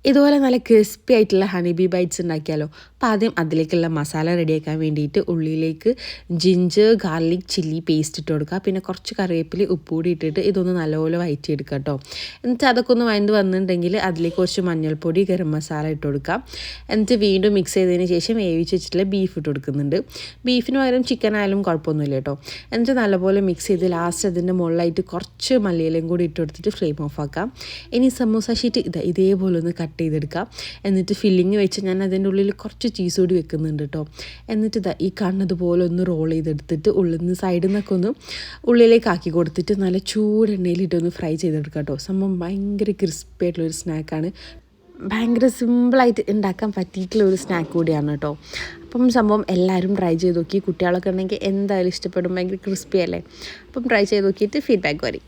ഇതുപോലെ നല്ല ക്രിസ്പി ആയിട്ടുള്ള ഹണി ബീ ബൈറ്റ്സ് ഉണ്ടാക്കിയാലോ. അപ്പോൾ ആദ്യം അതിലേക്കുള്ള മസാല റെഡിയാക്കാൻ വേണ്ടിയിട്ട് ഉള്ളിലേക്ക് ജിഞ്ചർ ഗാർലിക് ചില്ലി പേസ്റ്റ് ഇട്ട് കൊടുക്കുക. പിന്നെ കുറച്ച് കറിവേപ്പില ഉപ്പുകൂടി ഇട്ടിട്ട് ഇതൊന്ന് നല്ലപോലെ വഴറ്റിയെടുക്കുക കേട്ടോ. എന്നിട്ട് അതൊക്കെ ഒന്ന് വഴണ്ട് വന്നിട്ടുണ്ടെങ്കിൽ അതിലേക്ക് കുറച്ച് മഞ്ഞൾപ്പൊടി ഗരം മസാല ഇട്ട് കൊടുക്കുക. എന്നിട്ട് വീണ്ടും മിക്സ് ചെയ്തതിന് ശേഷം വേവിച്ച് വെച്ചിട്ടുള്ള ബീഫ് ഇട്ട് കൊടുക്കുന്നുണ്ട്. ബീഫിന് പകരം ചിക്കൻ ആയാലും കുഴപ്പമൊന്നുമില്ല കേട്ടോ. എന്നിട്ട് നല്ലപോലെ മിക്സ് ചെയ്ത് ലാസ്റ്റ് അതിൻ്റെ മുകളിലായിട്ട് കുറച്ച് മല്ലിയിലയും കൂടി ഇട്ട് കൊടുത്തിട്ട് ഫ്ലെയിം ഓഫ് ആക്കാം. ഇനി സമൂസ ഷീറ്റ് ഇതേപോലെ ഒന്ന് കട്ട് ചെയ്തെടുക്കാം. എന്നിട്ട് ഫില്ലിങ് വെച്ച് ഞാൻ അതിൻ്റെ ഉള്ളിൽ കുറച്ച് ചീസ് കൂടി വെക്കുന്നുണ്ട് കേട്ടോ. എന്നിട്ട് ഈ കാണുന്നതുപോലെ ഒന്ന് റോൾ ചെയ്തെടുത്തിട്ട് ഉള്ളിൽ നിന്ന് സൈഡിൽ നിന്നൊക്കെ ഒന്ന് ഉള്ളിലേക്ക് ആക്കി കൊടുത്തിട്ട് നല്ല ചൂടെണ്ണയിലിട്ടൊന്ന് ഫ്രൈ ചെയ്തെടുക്കാം കേട്ടോ. സംഭവം ഭയങ്കര ക്രിസ്പി ആയിട്ടുള്ളൊരു സ്നാക്കാണ്. ഭയങ്കര സിമ്പിളായിട്ട് ഉണ്ടാക്കാൻ പറ്റിയിട്ടുള്ളൊരു സ്നാക്ക് കൂടിയാണ് കേട്ടോ. അപ്പം സംഭവം എല്ലാവരും ട്രൈ ചെയ്ത് നോക്കി. കുട്ടികളൊക്കെ ഉണ്ടെങ്കിൽ എന്തായാലും ഇഷ്ടപ്പെടും. ഭയങ്കര ക്രിസ്പി അല്ലേ. അപ്പം ട്രൈ ചെയ്ത് നോക്കിയിട്ട് ഫീഡ്ബാക്ക് വരും.